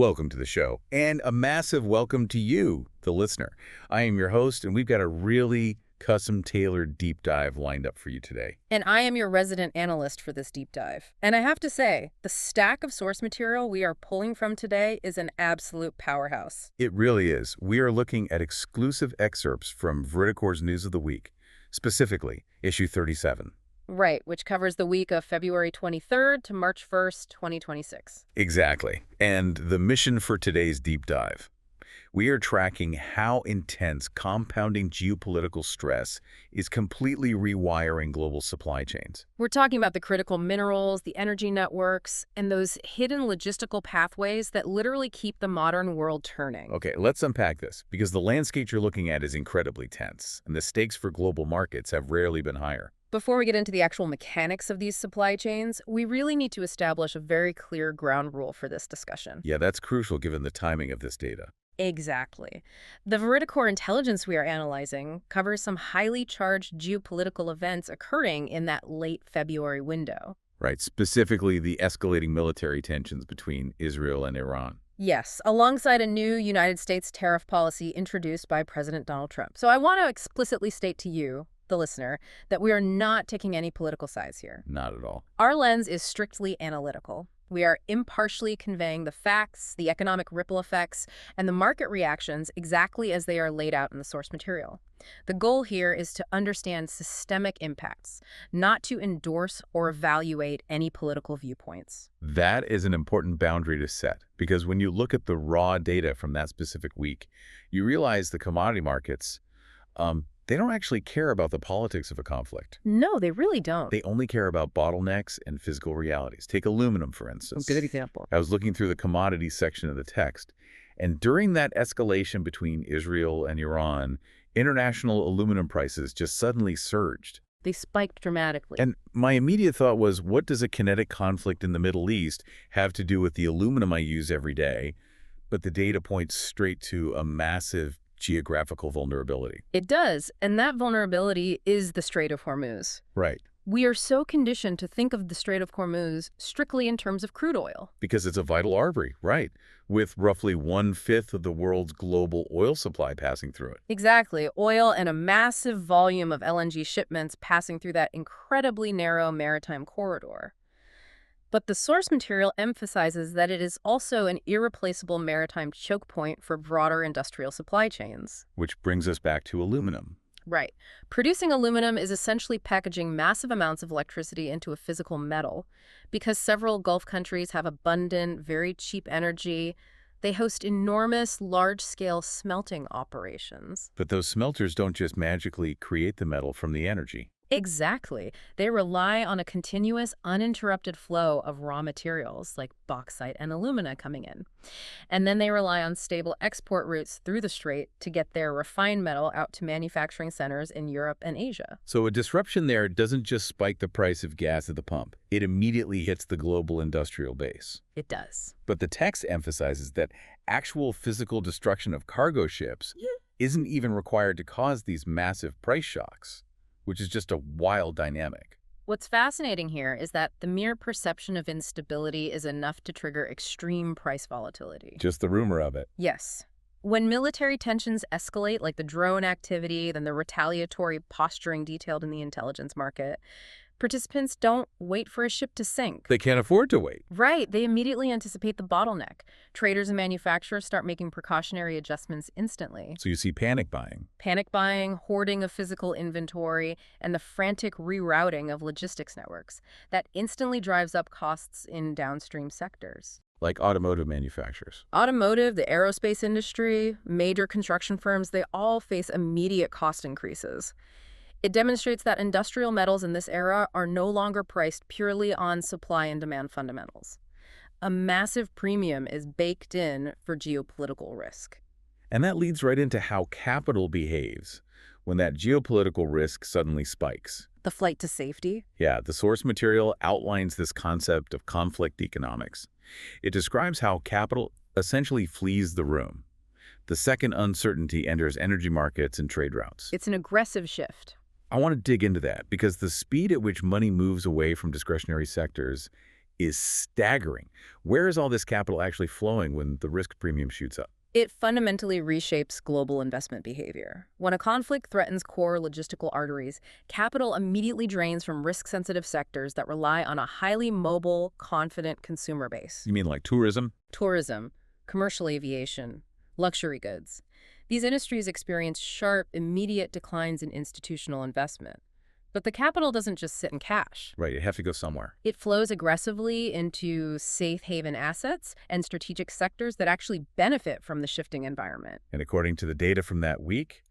Welcome to the show, and a massive welcome to you, the listener. I am your host, and we've got a really custom-tailored deep dive lined up for you today. And I am your resident analyst for this deep dive. And I have to say, the stack of source material we are pulling from today is an absolute powerhouse. It really is. We are looking at exclusive excerpts from VERIDICOR's News of the Week, specifically issue 37. Right, which covers the week of February 23rd to March 1st, 2026. Exactly. And the mission for today's deep dive. We are tracking how intense compounding geopolitical stress is completely rewiring global supply chains. We're talking about the critical minerals, the energy networks, and those hidden logistical pathways that literally keep the modern world turning. Okay, let's unpack this, because the landscape you're looking at is incredibly tense, and the stakes for global markets have rarely been higher. Before we get into the actual mechanics of these supply chains, we really need to establish a very clear ground rule for this discussion. Yeah, that's crucial given the timing of this data. Exactly. The VERIDICOR intelligence we are analyzing covers some highly charged geopolitical events occurring in that late February window. Right, specifically the escalating military tensions between Israel and Iran. Yes, alongside a new United States tariff policy introduced by President Donald Trump. So I want to explicitly state to you, the listener, that we are not taking any political sides here. Not at all. Our lens is strictly analytical. We are impartially conveying the facts, the economic ripple effects, and the market reactions exactly as they are laid out in the source material. The goal here is to understand systemic impacts, not to endorse or evaluate any political viewpoints. That is an important boundary to set, because when you look at the raw data from that specific week, you realize the commodity markets, they don't actually care about the politics of a conflict. No, they really don't. They only care about bottlenecks and physical realities. Take aluminum, for instance. Good example. I was looking through the commodities section of the text, and during that escalation between Israel and Iran, international aluminum prices just suddenly surged. They spiked dramatically. And my immediate thought was, what does a kinetic conflict in the Middle East have to do with the aluminum I use every day? But the data points straight to a massive geographical vulnerability. It does, and that vulnerability is the Strait of Hormuz. Right. We are so conditioned to think of the Strait of Hormuz strictly in terms of crude oil. Because it's a vital artery, right, with roughly 1/5 of the world's global oil supply passing through it. Exactly. Oil and a massive volume of LNG shipments passing through that incredibly narrow maritime corridor. But the source material emphasizes that it is also an irreplaceable maritime choke point for broader industrial supply chains. Which brings us back to aluminum. Right. Producing aluminum is essentially packaging massive amounts of electricity into a physical metal. Because several Gulf countries have abundant, very cheap energy, they host enormous, large-scale smelting operations. But those smelters don't just magically create the metal from the energy. Exactly. They rely on a continuous, uninterrupted flow of raw materials like bauxite and alumina coming in. And then they rely on stable export routes through the strait to get their refined metal out to manufacturing centers in Europe and Asia. So a disruption there doesn't just spike the price of gas at the pump. It immediately hits the global industrial base. It does. But the text emphasizes that actual physical destruction of cargo ships isn't even required to cause these massive price shocks, which is just a wild dynamic. What's fascinating here is that the mere perception of instability is enough to trigger extreme price volatility. Just the rumor of it. Yes. When military tensions escalate, like the drone activity, then the retaliatory posturing detailed in the intelligence market, participants don't wait for a ship to sink. They can't afford to wait. Right. They immediately anticipate the bottleneck. Traders and manufacturers start making precautionary adjustments instantly. So you see panic buying. Panic buying, hoarding of physical inventory, and the frantic rerouting of logistics networks. That instantly drives up costs in downstream sectors. Like automotive manufacturers. Automotive, the aerospace industry, major construction firms, they all face immediate cost increases. It demonstrates that industrial metals in this era are no longer priced purely on supply and demand fundamentals. A massive premium is baked in for geopolitical risk. And that leads right into how capital behaves when that geopolitical risk suddenly spikes. The flight to safety? Yeah, the source material outlines this concept of conflict economics. It describes how capital essentially flees the room the second uncertainty enters energy markets and trade routes. It's an aggressive shift. I want to dig into that because the speed at which money moves away from discretionary sectors is staggering. Where is all this capital actually flowing when the risk premium shoots up? It fundamentally reshapes global investment behavior. When a conflict threatens core logistical arteries, capital immediately drains from risk-sensitive sectors that rely on a highly mobile, confident consumer base. You mean like tourism? Tourism, commercial aviation, luxury goods. These industries experience sharp, immediate declines in institutional investment. But the capital doesn't just sit in cash. Right, you have to go somewhere. It flows aggressively into safe haven assets and strategic sectors that actually benefit from the shifting environment. And according to the data from that week,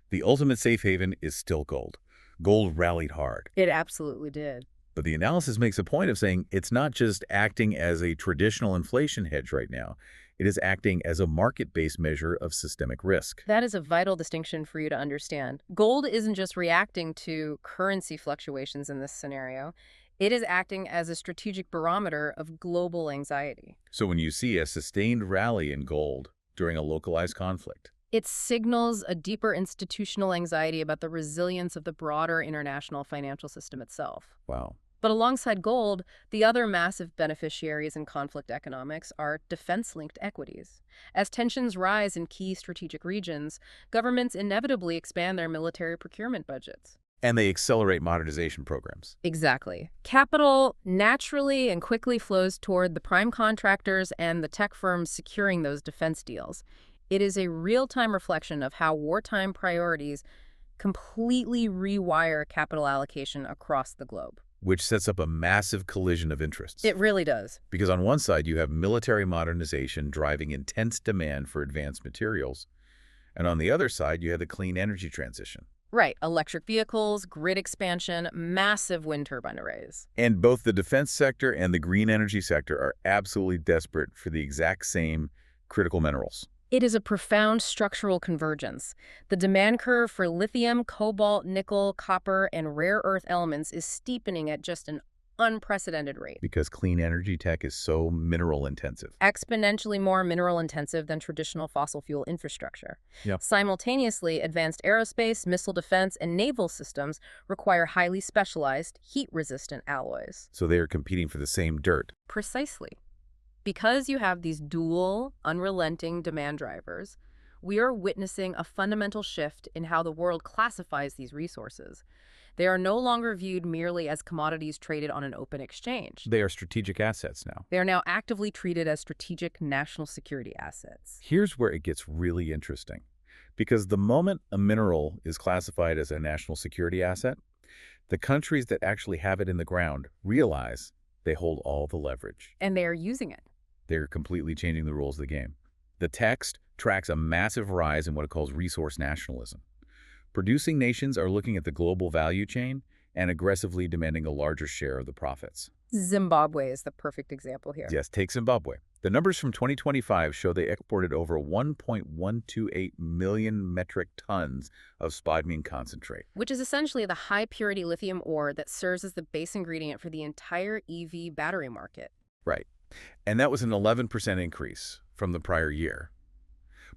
the ultimate safe haven is still gold. Gold rallied hard. It absolutely did. But the analysis makes a point of saying it's not just acting as a traditional inflation hedge right now. It is acting as a market-based measure of systemic risk. That is a vital distinction for you to understand. Gold isn't just reacting to currency fluctuations in this scenario. It is acting as a strategic barometer of global anxiety. So when you see a sustained rally in gold during a localized conflict, It signals a deeper institutional anxiety about the resilience of the broader international financial system itself. wow. But alongside gold, the other massive beneficiaries in conflict economics are defense-linked equities. As tensions rise in key strategic regions, governments inevitably expand their military procurement budgets. And they accelerate modernization programs. Exactly. Capital naturally and quickly flows toward the prime contractors and the tech firms securing those defense deals. It is a real-time reflection of how wartime priorities completely rewire capital allocation across the globe. Which sets up a massive collision of interests. It really does. Because on one side, you have military modernization driving intense demand for advanced materials, and on the other side, you have the clean energy transition. Right. Electric vehicles, grid expansion, massive wind turbine arrays. And both the defense sector and the green energy sector are absolutely desperate for the exact same critical minerals. It is a profound structural convergence. The demand curve for lithium, cobalt, nickel, copper, and rare earth elements is steepening at just an unprecedented rate. Because clean energy tech is so mineral intensive. Exponentially more mineral intensive than traditional fossil fuel infrastructure. Yep. Simultaneously, advanced aerospace, missile defense, and naval systems require highly specialized, heat-resistant alloys. So they are competing for the same dirt. Precisely. Because you have these dual, unrelenting demand drivers, we are witnessing a fundamental shift in how the world classifies these resources. They are no longer viewed merely as commodities traded on an open exchange. They are strategic assets now. They are now actively treated as strategic national security assets. Here's where it gets really interesting. Because the moment a mineral is classified as a national security asset, the countries that actually have it in the ground realize they hold all the leverage. And they are using it. They're completely changing the rules of the game. The text tracks a massive rise in what it calls resource nationalism. Producing nations are looking at the global value chain and aggressively demanding a larger share of the profits. Zimbabwe is the perfect example here. Yes, take Zimbabwe. The numbers from 2025 show they exported over 1.128 million metric tons of spodumene concentrate. Which is essentially the high-purity lithium ore that serves as the base ingredient for the entire EV battery market. Right. And that was an 11% increase from the prior year.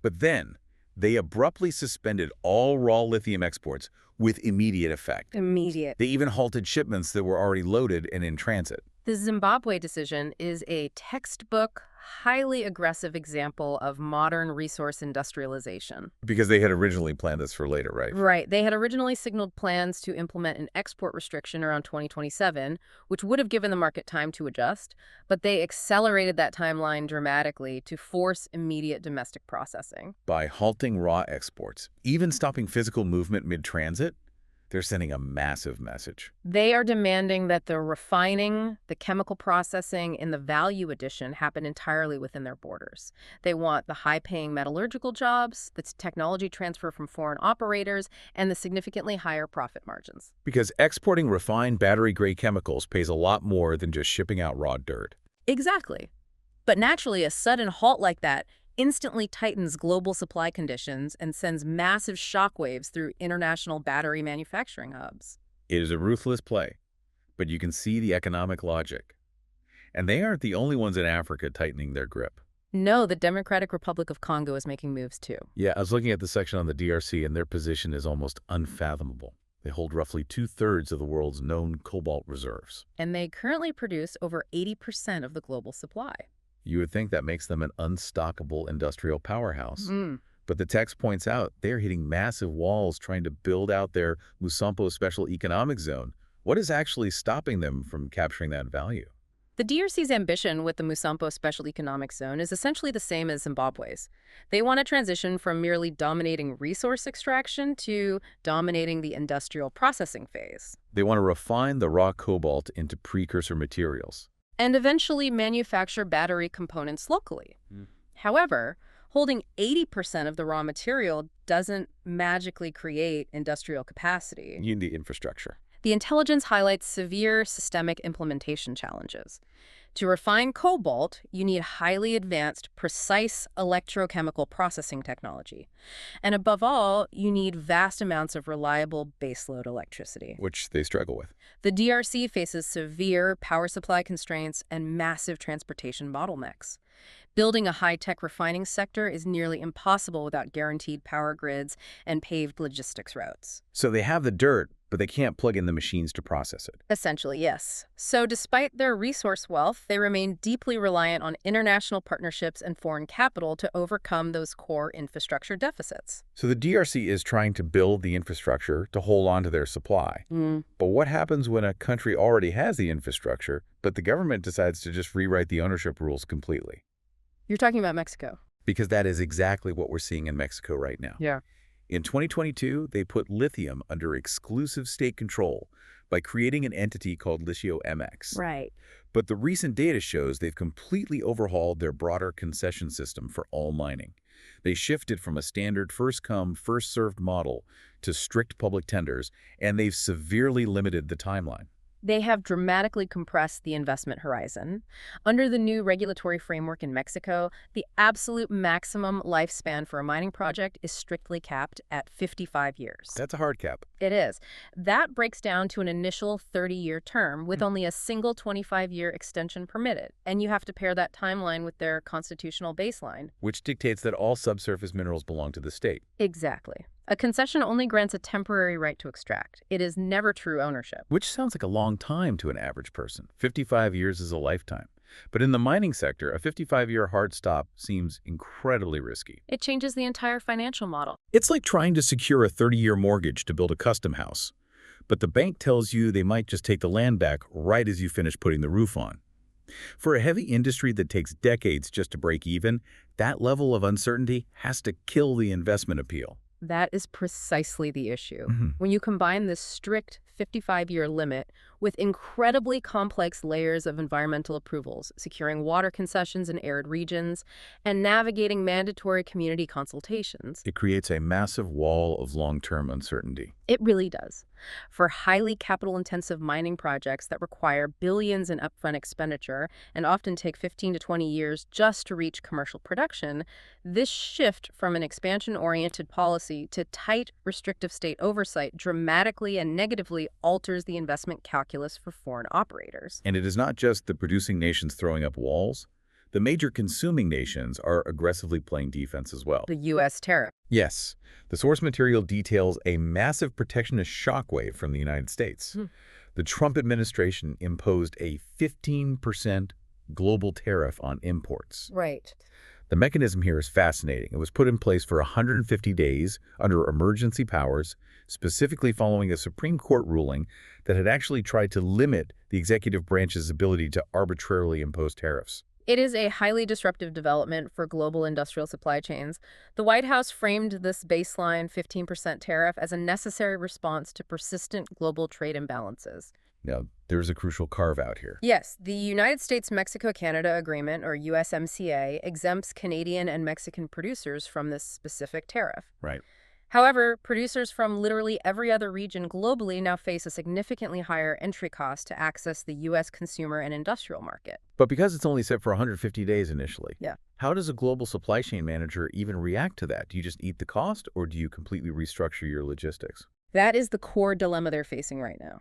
But then, they abruptly suspended all raw lithium exports with immediate effect. Immediate. They even halted shipments that were already loaded and in transit. The Zimbabwe decision is a textbook, highly aggressive example of modern resource industrialization. Because they had originally planned this for later, right? Right. They had originally signaled plans to implement an export restriction around 2027, which would have given the market time to adjust, but they accelerated that timeline dramatically to force immediate domestic processing. By halting raw exports, even stopping physical movement mid-transit, they're sending a massive message. They are demanding that the refining, the chemical processing, and the value addition happen entirely within their borders. They want the high-paying metallurgical jobs, the technology transfer from foreign operators, and the significantly higher profit margins. Because exporting refined battery-grade chemicals pays a lot more than just shipping out raw dirt. Exactly. But naturally, a sudden halt like that instantly tightens global supply conditions and sends massive shockwaves through international battery manufacturing hubs. It is a ruthless play, but you can see the economic logic. And they aren't the only ones in Africa tightening their grip. No, the Democratic Republic of Congo is making moves too. Yeah, I was looking at the section on the DRC, and their position is almost unfathomable. They hold roughly two-thirds of the world's known cobalt reserves. And they currently produce over 80% of the global supply. You would think that makes them an unstoppable industrial powerhouse. Mm. But the text points out they're hitting massive walls trying to build out their Musampo Special Economic Zone. What is actually stopping them from capturing that value? The DRC's ambition with the Musampo Special Economic Zone is essentially the same as Zimbabwe's. They want to transition from merely dominating resource extraction to dominating the industrial processing phase, They want to refine the raw cobalt into precursor materials. and eventually manufacture battery components locally. However, holding 80% of the raw material doesn't magically create industrial capacity. You need the infrastructure. The intelligence highlights severe systemic implementation challenges. To refine cobalt, you need highly advanced, precise electrochemical processing technology. And above all, you need vast amounts of reliable baseload electricity. Which they struggle with. The DRC faces severe power supply constraints and massive transportation bottlenecks. Building a high-tech refining sector is nearly impossible without guaranteed power grids and paved logistics routes. So they have the dirt, but they can't plug in the machines to process it. Essentially, yes. So despite their resource wealth, they remain deeply reliant on international partnerships and foreign capital to overcome those core infrastructure deficits. So the DRC is trying to build the infrastructure to hold on to their supply. But what happens when a country already has the infrastructure, but the government decides to just rewrite the ownership rules completely? You're talking about Mexico. Because that is exactly what we're seeing in Mexico right now. Yeah. In 2022, they put lithium under exclusive state control by creating an entity called Litio MX. Right. But the recent data shows they've completely overhauled their broader concession system for all mining. They shifted from a standard first-come, first-served model to strict public tenders, and they've severely limited the timeline. They have dramatically compressed the investment horizon. Under the new regulatory framework in Mexico, the absolute maximum lifespan for a mining project is strictly capped at 55 years. That's a hard cap. It is. That breaks down to an initial 30-year term with only a single 25-year extension permitted. And you have to pair that timeline with their constitutional baseline. Which dictates that all subsurface minerals belong to the state. Exactly. A concession only grants a temporary right to extract. It is never true ownership. Which sounds like a long time to an average person. 55 years is a lifetime. But in the mining sector, a 55-year hard stop seems incredibly risky. It changes the entire financial model. It's like trying to secure a 30-year mortgage to build a custom house. But the bank tells you they might just take the land back right as you finish putting the roof on. For a heavy industry that takes decades just to break even, that level of uncertainty has to kill the investment appeal. That is precisely the issue. Mhm. When you combine this strict 55-year limit with incredibly complex layers of environmental approvals, securing water concessions in arid regions, and navigating mandatory community consultations, It creates a massive wall of long-term uncertainty. it really does. For highly capital-intensive mining projects that require billions in upfront expenditure and often take 15 to 20 years just to reach commercial production, this shift from an expansion-oriented policy to tight, restrictive state oversight dramatically and negatively alters the investment calculus for foreign operators. And it is not just the producing nations throwing up walls. The major consuming nations are aggressively playing defense as well. The U.S. tariff. Yes, the source material details a massive protectionist shockwave from the United States. The Trump administration imposed a 15% global tariff on imports. Right. The mechanism here is fascinating. It was put in place for 150 days under emergency powers, specifically following a Supreme Court ruling that had actually tried to limit the executive branch's ability to arbitrarily impose tariffs. It is a highly disruptive development for global industrial supply chains. The White House framed this baseline 15% tariff as a necessary response to persistent global trade imbalances. Now, there's a crucial carve-out here. Yes, the United States-Mexico-Canada Agreement, or USMCA, exempts Canadian and Mexican producers from this specific tariff. Right. However, producers from literally every other region globally now face a significantly higher entry cost to access the U.S. consumer and industrial market. But because it's only set for 150 days initially, Yeah. how does a global supply chain manager even react to that? Do you just eat the cost, or do you completely restructure your logistics? That is the core dilemma they're facing right now.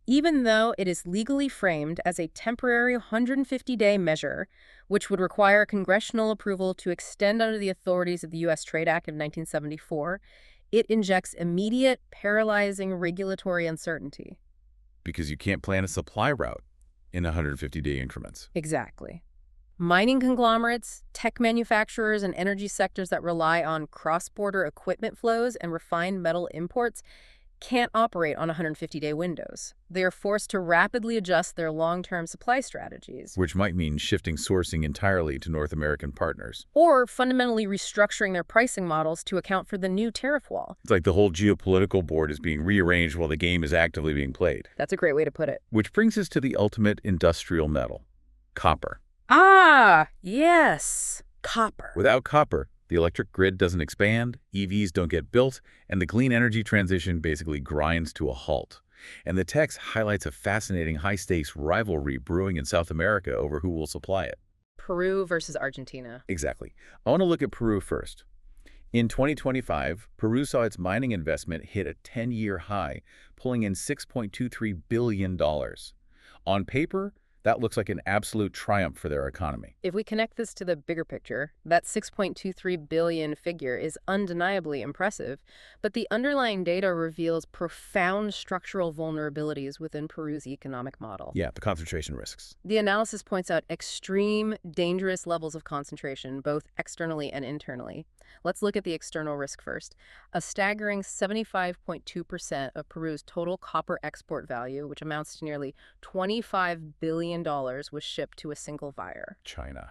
Even though it is legally framed as a temporary 150-day measure, which would require congressional approval to extend under the authorities of the U.S. Trade Act of 1974, It injects immediate, paralyzing regulatory uncertainty. Because you can't plan a supply route in 150-day increments. Exactly. Mining conglomerates, tech manufacturers, and energy sectors that rely on cross-border equipment flows and refined metal imports can't operate on 150-day windows. They are forced to rapidly adjust their long-term supply strategies, Which might mean shifting sourcing entirely to North American partners. or fundamentally restructuring their pricing models to account for the new tariff wall. It's like the whole geopolitical board is being rearranged while the game is actively being played. That's a great way to put it. Which brings us to the ultimate industrial metal, copper. Ah, yes, copper. Without copper, the electric grid doesn't expand, EVs don't get built, and the clean energy transition basically grinds to a halt. And the text highlights a fascinating high-stakes rivalry brewing in South America over who will supply it. Peru versus Argentina. Exactly. I want to look at Peru first. In 2025, Peru saw its mining investment hit a 10-year high, pulling in $6.23 billion. On paper, that looks like an absolute triumph for their economy. If we connect this to the bigger picture, that 6.23 billion figure is undeniably impressive, but the underlying data reveals profound structural vulnerabilities within Peru's economic model. Yeah, the concentration risks. The analysis points out extreme, dangerous levels of concentration, both externally and internally. Let's look at the external risk first. A staggering 75.2% of Peru's total copper export value, which amounts to nearly $25 billion, was shipped to a single buyer, China.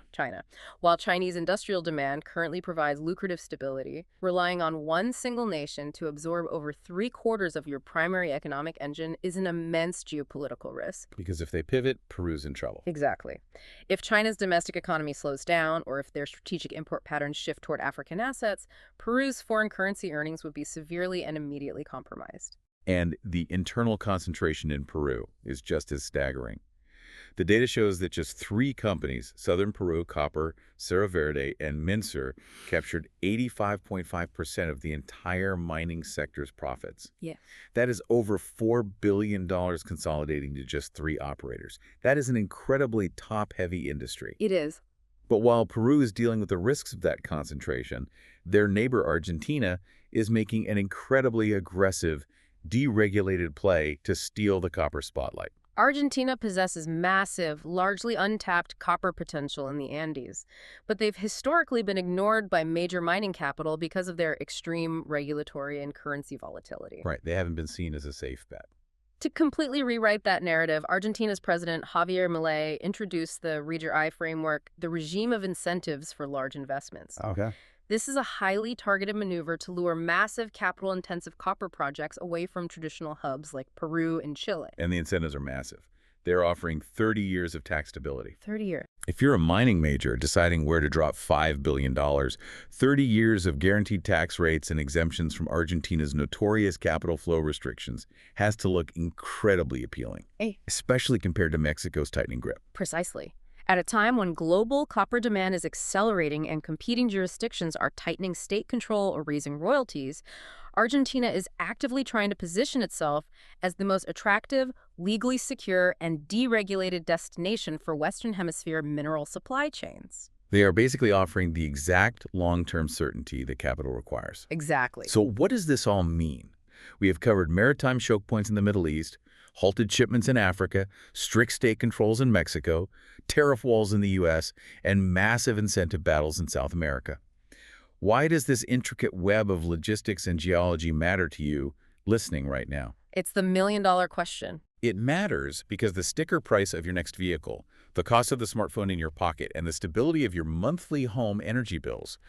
While Chinese industrial demand currently provides lucrative stability, relying on one single nation to absorb over 3/4 of your primary economic engine is an immense geopolitical risk. Because if they pivot, Peru's in trouble. Exactly. If China's domestic economy slows down, or if their strategic import patterns shift toward African assets, Peru's foreign currency earnings would be severely and immediately compromised. And the internal concentration in Peru is just as staggering. The data shows that just 3 companies, Southern Peru Copper, Cerro Verde, and Mincer, captured 85.5% of the entire mining sector's profits. Yeah. That is over $4 billion consolidating to just 3 operators. That is an incredibly top-heavy industry. It is. But while Peru is dealing with the risks of that concentration, their neighbor Argentina is making an incredibly aggressive, deregulated play to steal the copper spotlight. Argentina possesses massive, largely untapped copper potential in the Andes, but they've historically been ignored by major mining capital because of their extreme regulatory and currency volatility. Right, they haven't been seen as a safe bet. To completely rewrite that narrative, Argentina's president Javier Milei introduced the Read Your Eye framework, the regime of incentives for large investments. Okay. This is a highly targeted maneuver to lure massive capital-intensive copper projects away from traditional hubs like Peru and Chile. And the incentives are massive. They're offering 30 years of tax stability. 30 years. If you're a mining major deciding where to drop $5 billion, 30 years of guaranteed tax rates and exemptions from Argentina's notorious capital flow restrictions has to look incredibly appealing, especially compared to Mexico's tightening grip. Precisely. At a time when global copper demand is accelerating and competing jurisdictions are tightening state control or raising royalties, Argentina is actively trying to position itself as the most attractive, legally secure, and deregulated destination for Western Hemisphere mineral supply chains. They are basically offering the exact long-term certainty that capital requires. Exactly. So what does this all mean? We have covered maritime choke points in the Middle East, halted shipments in Africa, strict state controls in Mexico, tariff walls in the U.S., and massive incentive battles in South America. Why does this intricate web of logistics and geology matter to you listening right now? It's the million-dollar question. It matters because the sticker price of your next vehicle, the cost of the smartphone in your pocket, and the stability of your monthly home energy bills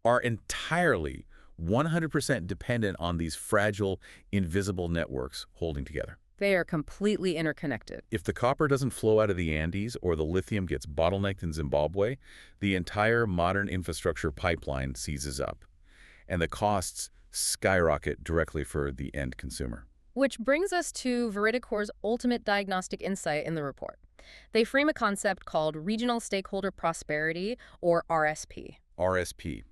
are entirely 100% dependent on these fragile, invisible networks holding together. They are completely interconnected. If the copper doesn't flow out of the Andes or the lithium gets bottlenecked in Zimbabwe, the entire modern infrastructure pipeline seizes up, and the costs skyrocket directly for the end consumer. Which brings us to VERIDICOR's ultimate diagnostic insight in the report. They frame a concept called Regional Stakeholder Prosperity, or RSP. RSP.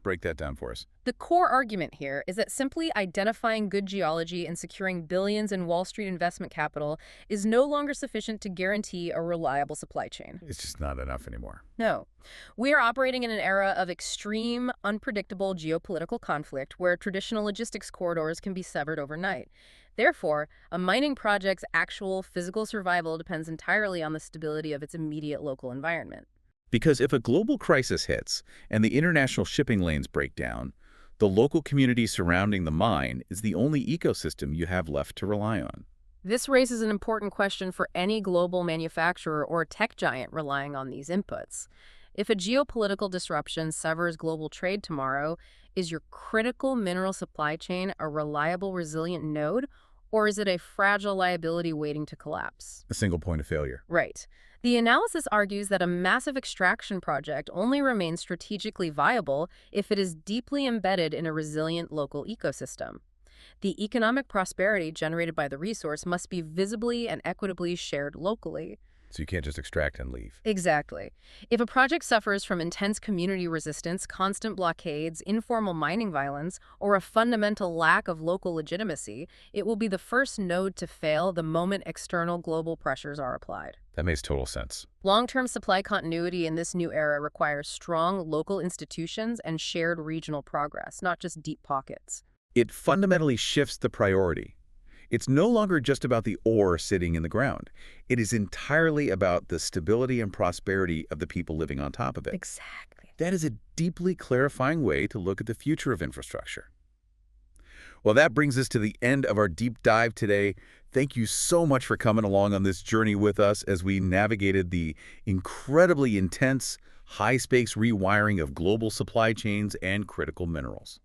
Break that down for us. The core argument here is that simply identifying good geology and securing billions in Wall Street investment capital is no longer sufficient to guarantee a reliable supply chain. It's just not enough anymore. No. We are operating in an era of extreme, unpredictable geopolitical conflict where traditional logistics corridors can be severed overnight. Therefore, a mining project's actual physical survival depends entirely on the stability of its immediate local environment. Because if a global crisis hits and the international shipping lanes break down, the local community surrounding the mine is the only ecosystem you have left to rely on. This raises an important question for any global manufacturer or tech giant relying on these inputs. If a geopolitical disruption severs global trade tomorrow, is your critical mineral supply chain a reliable, resilient node, or is it a fragile liability waiting to collapse? A single point of failure. Right. The analysis argues that a massive extraction project only remains strategically viable if it is deeply embedded in a resilient local ecosystem. The economic prosperity generated by the resource must be visibly and equitably shared locally. So you can't just extract and leave. Exactly. If a project suffers from intense community resistance, constant blockades, informal mining violence, or a fundamental lack of local legitimacy, it will be the first node to fail the moment external global pressures are applied. That makes total sense. Long-term supply continuity in this new era requires strong local institutions and shared regional progress, not just deep pockets. It fundamentally shifts the priority. It's no longer just about the ore sitting in the ground. It is entirely about the stability and prosperity of the people living on top of it. Exactly. That is a deeply clarifying way to look at the future of infrastructure. Well, that brings us to the end of our deep dive today. Thank you so much for coming along on this journey with us as we navigated the incredibly intense, high-stakes rewiring of global supply chains and critical minerals.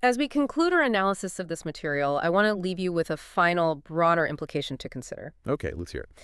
As we conclude our analysis of this material, I want to leave you with a final, broader implication to consider. Okay, let's hear it.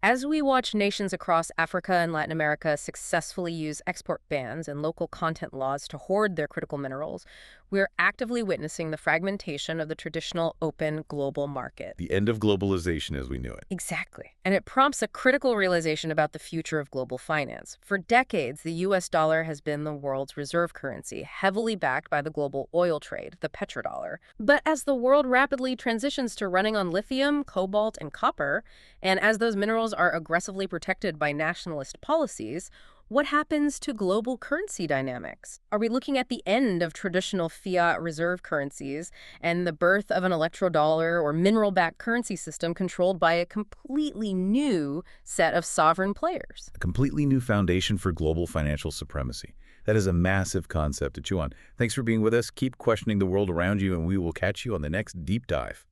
As we watch nations across Africa and Latin America successfully use export bans and local content laws to hoard their critical minerals, we're actively witnessing the fragmentation of the traditional open global market. The end of globalization as we knew it. Exactly. And it prompts a critical realization about the future of global finance. For decades, the U.S. dollar has been the world's reserve currency, heavily backed by the global oil trade, the petrodollar. But as the world rapidly transitions to running on lithium, cobalt, and copper, and as those minerals are aggressively protected by nationalist policies, what happens to global currency dynamics? Are we looking at the end of traditional fiat reserve currencies and the birth of an electrodollar or mineral-backed currency system controlled by a completely new set of sovereign players? A completely new foundation for global financial supremacy. That is a massive concept to chew on. Thanks for being with us. Keep questioning the world around you, and we will catch you on the next deep dive.